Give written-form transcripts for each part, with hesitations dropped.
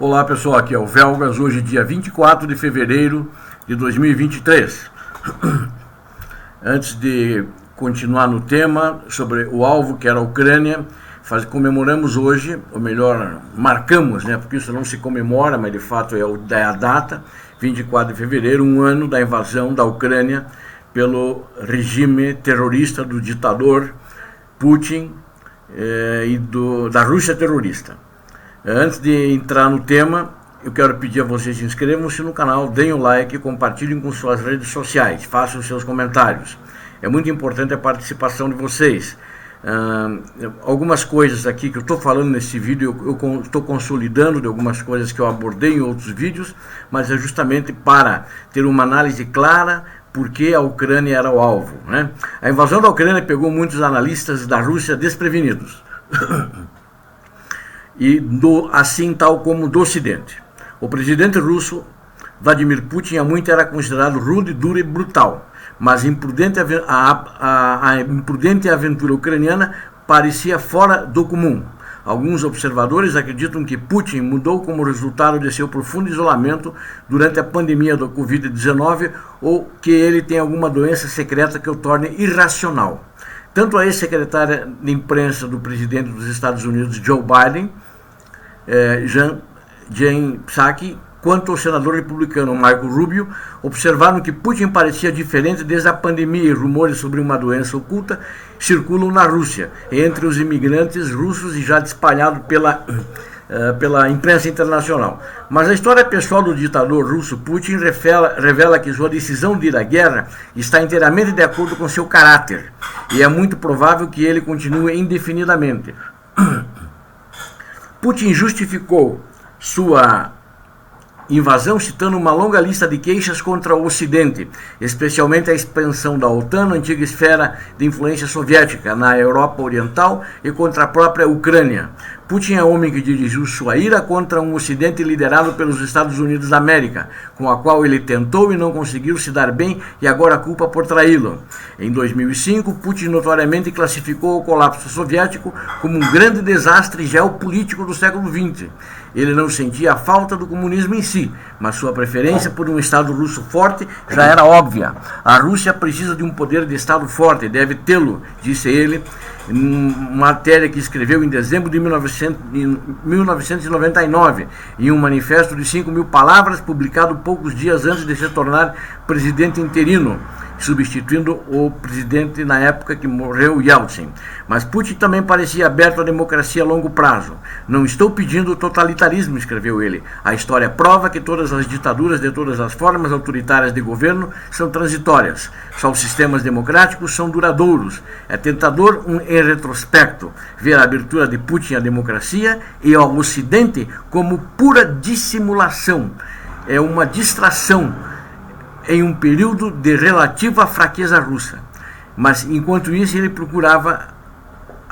Olá pessoal, aqui é o Velgas, hoje dia 24 de fevereiro de 2023. Antes de continuar no tema sobre o alvo que era a Ucrânia, comemoramos hoje, ou melhor, marcamos, porque isso não se comemora, mas de fato é a data, 24 de fevereiro, um ano da invasão da Ucrânia pelo regime terrorista do ditador Putin e da Rússia terrorista. Antes de entrar no tema, eu quero pedir a vocês que se inscrevam-se no canal, deem o like, compartilhem com suas redes sociais, façam seus comentários. É muito importante a participação de vocês. Algumas coisas aqui que eu estou falando nesse vídeo, eu estou consolidando de algumas coisas que eu abordei em outros vídeos, mas é justamente para ter uma análise clara porque a Ucrânia era o alvo. A invasão da Ucrânia pegou muitos analistas da Rússia desprevenidos. Assim tal como do Ocidente. O presidente russo Vladimir Putin há muito era considerado rude, duro e brutal, mas a imprudente aventura ucraniana parecia fora do comum. Alguns observadores acreditam que Putin mudou como resultado de seu profundo isolamento durante a pandemia do Covid-19 ou que ele tem alguma doença secreta que o torne irracional. Tanto a ex-secretária de imprensa do presidente dos Estados Unidos, Joe Biden, Jen Psaki, quanto o senador republicano Marco Rubio observaram que Putin parecia diferente desde a pandemia e rumores sobre uma doença oculta circulam na Rússia, entre os imigrantes russos e já espalhado pela imprensa internacional. Mas a história pessoal do ditador russo Putin revela que sua decisão de ir à guerra está inteiramente de acordo com seu caráter, e é muito provável que ele continue indefinidamente. Putin justificou sua invasão citando uma longa lista de queixas contra o Ocidente, especialmente a expansão da OTAN, antiga esfera de influência soviética, na Europa Oriental e contra a própria Ucrânia. Putin é o homem que dirigiu sua ira contra um Ocidente liderado pelos Estados Unidos da América, com a qual ele tentou e não conseguiu se dar bem e agora culpa por traí-lo. Em 2005, Putin notoriamente classificou o colapso soviético como um grande desastre geopolítico do século XX. Ele não sentia a falta do comunismo em si, mas sua preferência por um Estado russo forte já era óbvia. A Rússia precisa de um poder de Estado forte, deve tê-lo, disse ele, em uma matéria que escreveu em dezembro de 1999, em um manifesto de 5.000 palavras, publicado poucos dias antes de se tornar presidente interino, substituindo o presidente na época que morreu, Yeltsin. Mas Putin também parecia aberto à democracia a longo prazo. Não estou pedindo totalitarismo, escreveu ele. A história prova que todas as ditaduras de todas as formas autoritárias de governo são transitórias. Só os sistemas democráticos são duradouros. É tentador, em retrospecto, ver a abertura de Putin à democracia e ao Ocidente como pura dissimulação. É uma distração em um período de relativa fraqueza russa. Mas, enquanto isso, ele procurava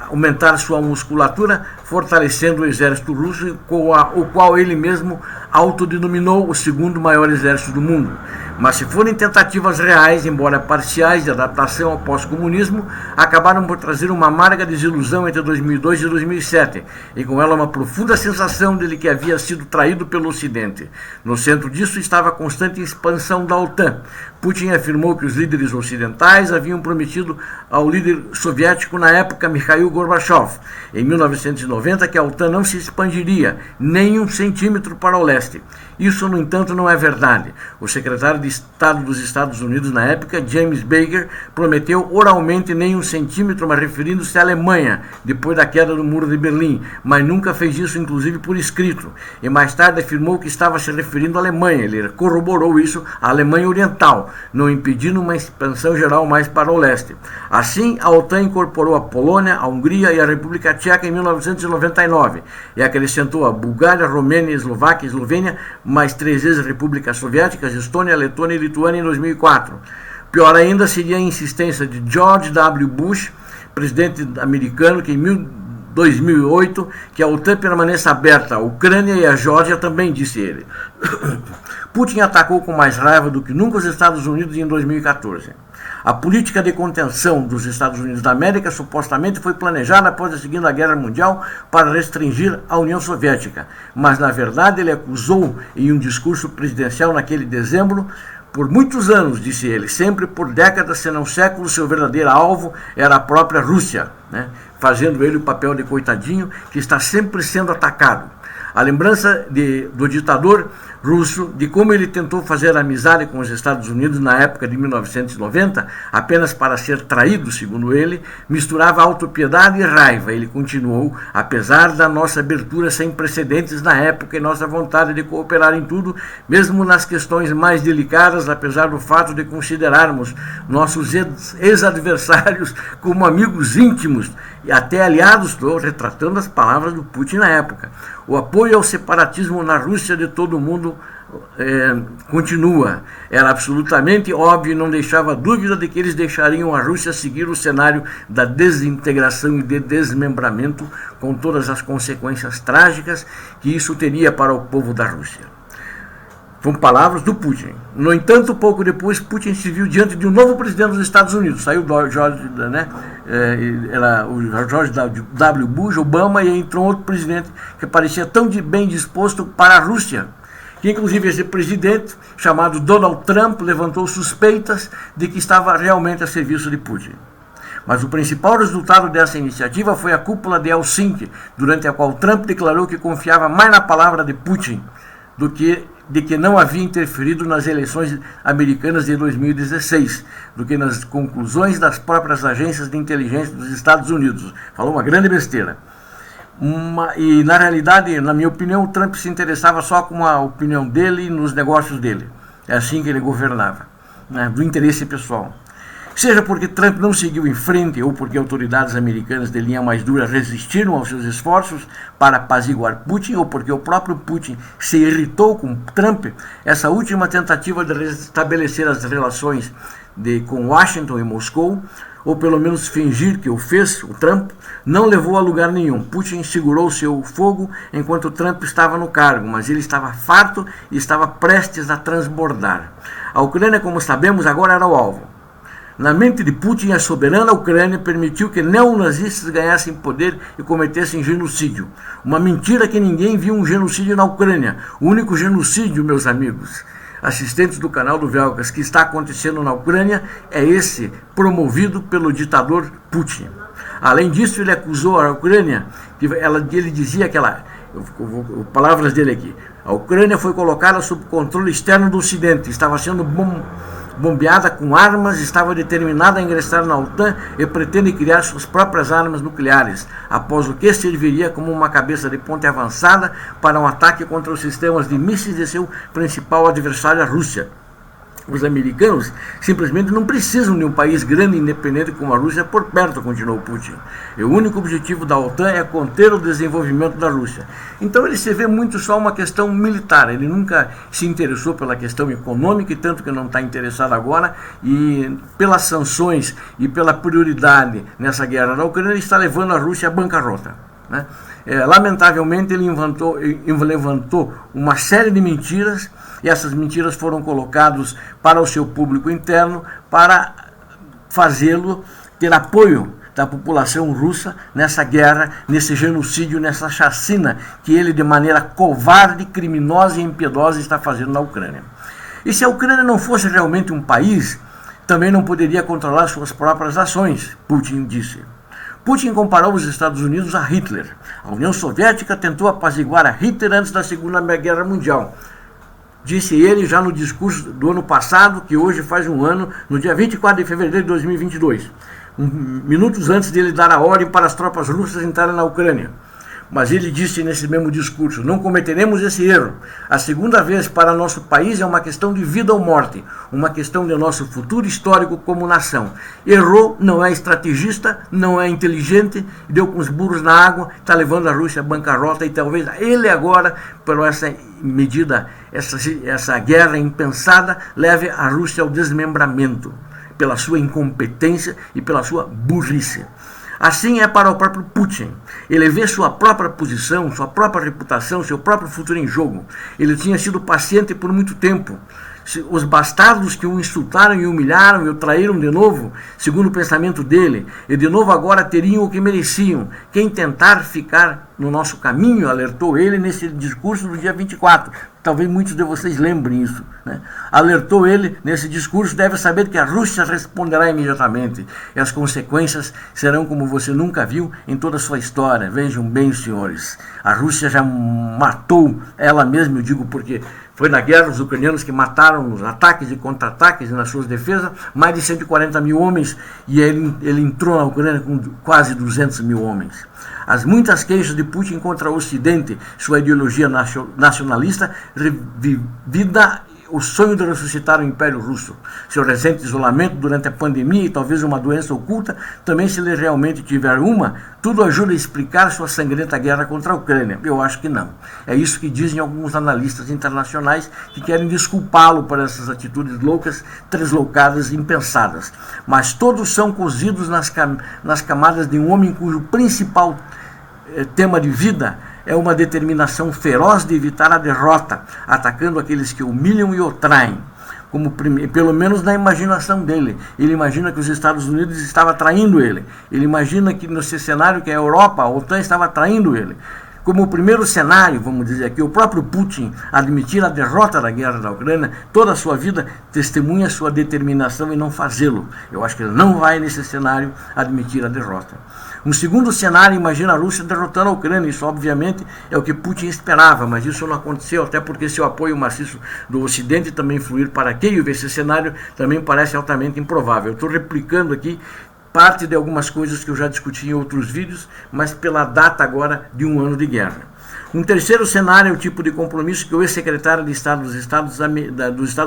aumentar sua musculatura, fortalecendo o exército russo, o qual ele mesmo autodenominou o segundo maior exército do mundo. Mas se forem tentativas reais, embora parciais, de adaptação ao pós-comunismo, acabaram por trazer uma amarga desilusão entre 2002 e 2007, e com ela uma profunda sensação de que havia sido traído pelo Ocidente. No centro disso estava a constante expansão da OTAN. Putin afirmou que os líderes ocidentais haviam prometido ao líder soviético na época, Mikhail Gorbachev, em 1990, que a OTAN não se expandiria nem 1 centímetro para o leste. Isso, no entanto, não é verdade. O secretário de Estado dos Estados Unidos na época, James Baker, prometeu oralmente nem 1 centímetro, mas referindo-se à Alemanha, depois da queda do Muro de Berlim, mas nunca fez isso, inclusive, por escrito. E mais tarde afirmou que estava se referindo à Alemanha. Ele corroborou isso à Alemanha Oriental, não impedindo uma expansão geral mais para o leste. Assim, a OTAN incorporou a Polônia, a Hungria e a República Tcheca em 1999 e acrescentou a Bulgária, Romênia, Eslováquia e Eslovênia, mais 3 ex-repúblicas soviéticas, Estônia, Letônia e Lituânia em 2004. Pior ainda seria a insistência de George W. Bush, presidente americano, que em 2008 que a OTAN permaneça aberta à Ucrânia e à Geórgia também, disse ele. Putin atacou com mais raiva do que nunca os Estados Unidos em 2014. A política de contenção dos Estados Unidos da América supostamente foi planejada após a Segunda Guerra Mundial para restringir a União Soviética, mas na verdade ele acusou em um discurso presidencial naquele dezembro, por muitos anos, disse ele, sempre por décadas, se não séculos, seu verdadeiro alvo era a própria Rússia, né? Fazendo ele o papel de coitadinho que está sempre sendo atacado. A lembrança do ditador russo, de como ele tentou fazer amizade com os Estados Unidos na época de 1990, apenas para ser traído, segundo ele, misturava autopiedade e raiva. Ele continuou, apesar da nossa abertura sem precedentes na época e nossa vontade de cooperar em tudo, mesmo nas questões mais delicadas, apesar do fato de considerarmos nossos ex-adversários como amigos íntimos e até aliados, estou retratando as palavras do Putin na época. O apoio ao separatismo na Rússia de todo mundo continua. Era absolutamente óbvio e não deixava dúvida de que eles deixariam a Rússia seguir o cenário da desintegração e de desmembramento, com todas as consequências trágicas que isso teria para o povo da Rússia. São palavras do Putin. No entanto, pouco depois, Putin se viu diante de um novo presidente dos Estados Unidos. Saiu o George W. Bush, Obama, e entrou outro presidente que parecia tão bem disposto para a Rússia, que inclusive esse presidente, chamado Donald Trump, levantou suspeitas de que estava realmente a serviço de Putin. Mas o principal resultado dessa iniciativa foi a cúpula de Helsinki, durante a qual Trump declarou que confiava mais na palavra de Putin do que de que não havia interferido nas eleições americanas de 2016, do que nas conclusões das próprias agências de inteligência dos Estados Unidos. Falou uma grande besteira. E, na realidade, na minha opinião, o Trump se interessava só com a opinião dele e nos negócios dele. É assim que ele governava, né, do interesse pessoal. Seja porque Trump não seguiu em frente ou porque autoridades americanas de linha mais dura resistiram aos seus esforços para apaziguar Putin, ou porque o próprio Putin se irritou com Trump, essa última tentativa de restabelecer as relações com Washington e Moscou, ou pelo menos fingir que o fez, o Trump, não levou a lugar nenhum. Putin segurou seu fogo enquanto Trump estava no cargo, mas ele estava farto e estava prestes a transbordar. A Ucrânia, como sabemos, agora era o alvo. Na mente de Putin, a soberana Ucrânia permitiu que neonazistas ganhassem poder e cometessem genocídio. Uma mentira que ninguém viu um genocídio na Ucrânia. O único genocídio, meus amigos, assistentes do canal do Velcas, que está acontecendo na Ucrânia é esse, promovido pelo ditador Putin. Além disso, ele acusou a Ucrânia, ele dizia que palavras dele aqui, a Ucrânia foi colocada sob controle externo do Ocidente, estava sendo bombeada com armas, estava determinada a ingressar na OTAN e pretende criar suas próprias armas nucleares, após o que serviria como uma cabeça de ponte avançada para um ataque contra os sistemas de mísseis de seu principal adversário, a Rússia. Os americanos simplesmente não precisam de um país grande e independente como a Rússia por perto, continuou Putin. E o único objetivo da OTAN é conter o desenvolvimento da Rússia. Então ele se vê muito só uma questão militar, ele nunca se interessou pela questão econômica, e tanto que não está interessado agora, e pelas sanções e pela prioridade nessa guerra da Ucrânia, ele está levando a Rússia à bancarrota, né? Lamentavelmente ele levantou uma série de mentiras, e essas mentiras foram colocadas para o seu público interno para fazê-lo ter apoio da população russa nessa guerra, nesse genocídio, nessa chacina que ele de maneira covarde, criminosa e impiedosa está fazendo na Ucrânia. E se a Ucrânia não fosse realmente um país, também não poderia controlar suas próprias ações, Putin disse. Putin comparou os Estados Unidos a Hitler. A União Soviética tentou apaziguar a Hitler antes da Segunda Guerra Mundial. Disse ele já no discurso do ano passado, que hoje faz um ano, no dia 24 de fevereiro de 2022, minutos antes de ele dar a ordem para as tropas russas entrarem na Ucrânia. Mas ele disse nesse mesmo discurso: não cometeremos esse erro. A segunda vez para nosso país é uma questão de vida ou morte, uma questão de nosso futuro histórico como nação. Errou, não é estrategista, não é inteligente, deu com os burros na água, está levando a Rússia à bancarrota, e talvez ele agora, por essa medida, essa guerra impensada, leve a Rússia ao desmembramento, pela sua incompetência e pela sua burrice. Assim é para o próprio Putin. Ele vê sua própria posição, sua própria reputação, seu próprio futuro em jogo. Ele tinha sido paciente por muito tempo. Os bastardos que o insultaram e humilharam e o traíram de novo, segundo o pensamento dele, e de novo agora teriam o que mereciam. Quem tentar ficar no nosso caminho, alertou ele nesse discurso do dia 24. Talvez muitos de vocês lembrem isso, né? Alertou ele nesse discurso, deve saber que a Rússia responderá imediatamente. E as consequências serão como você nunca viu em toda a sua história. Vejam bem, senhores. A Rússia já matou ela mesma, eu digo porque foi na guerra os ucranianos que mataram nos ataques e contra-ataques e nas suas defesas mais de 140 mil homens, e ele entrou na Ucrânia com quase 200 mil homens. As muitas queixas de Putin contra o Ocidente, sua ideologia nacionalista, revida o sonho de ressuscitar o Império Russo. Seu recente isolamento durante a pandemia e talvez uma doença oculta, também se ele realmente tiver uma, tudo ajuda a explicar sua sangrenta guerra contra a Ucrânia. Eu acho que não. É isso que dizem alguns analistas internacionais que querem desculpá-lo por essas atitudes loucas, tresloucadas e impensadas. Mas todos são cozidos nas camadas de um homem cujo principal tema de vida é uma determinação feroz de evitar a derrota, atacando aqueles que humilham e o traem. Pelo menos na imaginação dele. Ele imagina que os Estados Unidos estavam traindo ele. Ele imagina que nesse cenário que a Europa, a OTAN estava traindo ele. Como o primeiro cenário, vamos dizer aqui, o próprio Putin admitir a derrota da guerra da Ucrânia, toda a sua vida testemunha sua determinação em não fazê-lo. Eu acho que ele não vai, nesse cenário, admitir a derrota. Um segundo cenário imagina a Rússia derrotando a Ucrânia. Isso, obviamente, é o que Putin esperava, mas isso não aconteceu, até porque seu apoio maciço do Ocidente também fluir para Kiev. Esse cenário também parece altamente improvável. Eu estou replicando aqui parte de algumas coisas que eu já discuti em outros vídeos, mas pela data agora de um ano de guerra. Um terceiro cenário é o tipo de compromisso que o ex-secretário de Estado dos Estados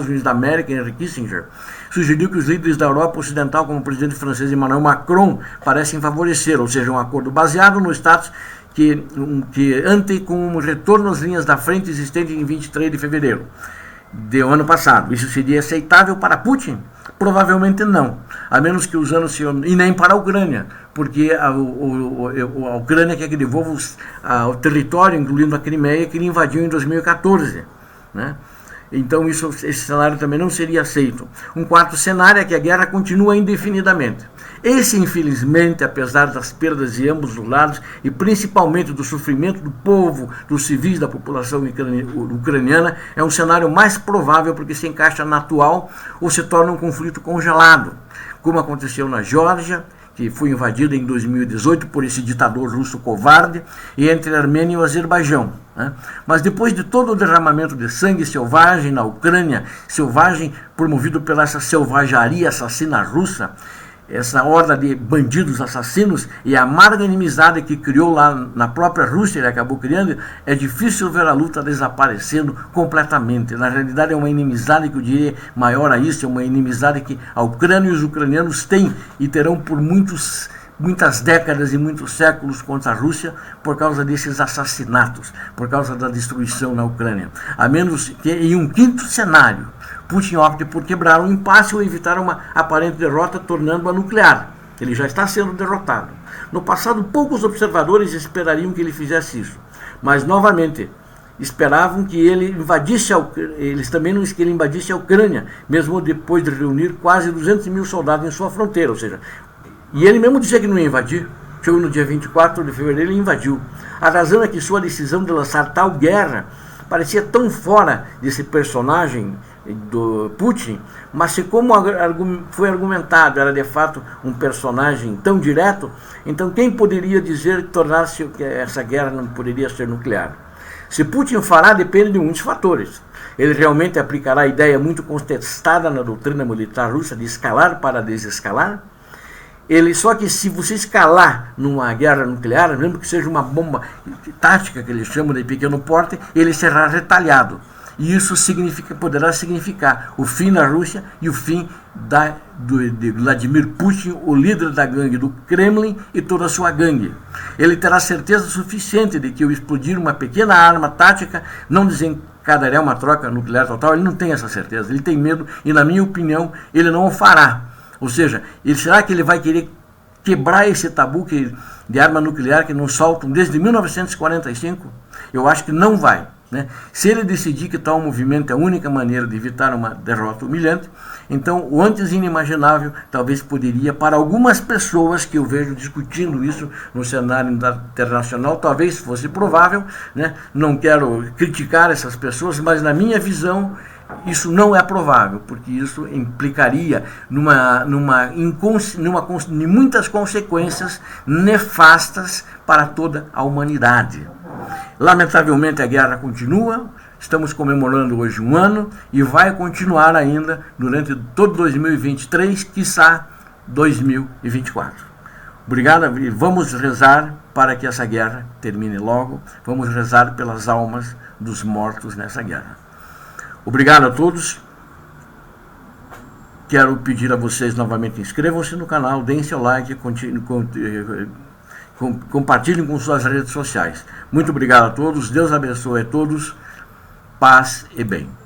Unidos da América, Henry Kissinger, sugeriu que os líderes da Europa Ocidental, como o presidente francês Emmanuel Macron, parecem favorecer, ou seja, um acordo baseado no status que ante com um retorno às linhas da frente existente em 23 de fevereiro do ano passado. Isso seria aceitável para Putin? Provavelmente não, a menos que os anos e nem para a Ucrânia, porque a Ucrânia quer que devolva o território, incluindo a Crimeia, que ele invadiu em 2014, né? Então esse cenário também não seria aceito. Um quarto cenário é que a guerra continua indefinidamente. Esse, infelizmente, apesar das perdas de ambos os lados, e principalmente do sofrimento do povo, dos civis, da população ucraniana, é um cenário mais provável porque se encaixa na atual ou se torna um conflito congelado, como aconteceu na Geórgia, que foi invadida em 2018 por esse ditador russo covarde, e entre a Armênia e o Azerbaijão, né? Mas depois de todo o derramamento de sangue selvagem na Ucrânia, selvagem promovido pela essa selvageria assassina russa, essa horda de bandidos assassinos e a amarga inimizade que criou lá na própria Rússia, ele acabou criando, é difícil ver a luta desaparecendo completamente. Na realidade é uma inimizade que eu diria maior a isso, é uma inimizade que a Ucrânia e os ucranianos têm e terão por muitas décadas e muitos séculos contra a Rússia por causa desses assassinatos, por causa da destruição na Ucrânia. A menos que em um quinto cenário, Putin opte por quebrar um impasse ou evitar uma aparente derrota, tornando-a nuclear. Ele já está sendo derrotado. No passado, poucos observadores esperariam que ele fizesse isso, mas novamente esperavam que ele invadisse eles também não que ele invadisse a Ucrânia, mesmo depois de reunir quase 200 mil soldados em sua fronteira, ou seja, e ele mesmo dizia que não ia invadir. Chegou no dia 24 de fevereiro e invadiu. A razão é que sua decisão de lançar tal guerra parecia tão fora desse personagem do Putin, mas se como foi argumentado, era de fato um personagem tão direto, então quem poderia dizer tornar-se que essa guerra não poderia ser nuclear? Se Putin fará, depende de muitos fatores. Ele realmente aplicará a ideia muito contestada na doutrina militar russa de escalar para desescalar? Só que se você escalar numa guerra nuclear, mesmo que seja uma bomba tática, que eles chamam de pequeno porte, ele será retalhado. E isso poderá significar o fim da Rússia e o fim de Vladimir Putin, o líder da gangue do Kremlin e toda a sua gangue. Ele terá certeza suficiente de que ao explodir uma pequena arma tática não desencadeará uma troca nuclear total. Ele não tem essa certeza, ele tem medo e, na minha opinião, ele não o fará. Ou seja, será que ele vai querer quebrar esse tabu de arma nuclear que nos soltam desde 1945, eu acho que não vai. Né? Se ele decidir que tal movimento é a única maneira de evitar uma derrota humilhante, então o antes inimaginável talvez poderia, para algumas pessoas que eu vejo discutindo isso no cenário internacional, talvez fosse provável, né? Não quero criticar essas pessoas, mas na minha visão isso não é provável, porque isso implicaria em muitas consequências nefastas para toda a humanidade. Lamentavelmente a guerra continua, estamos comemorando hoje 1 ano e vai continuar ainda durante todo 2023, quiçá 2024. Obrigado e vamos rezar para que essa guerra termine logo, vamos rezar pelas almas dos mortos nessa guerra. Obrigado a todos. Quero pedir a vocês novamente, inscrevam-se no canal, deem seu like, compartilhem com suas redes sociais. Muito obrigado a todos, Deus abençoe a todos, paz e bem.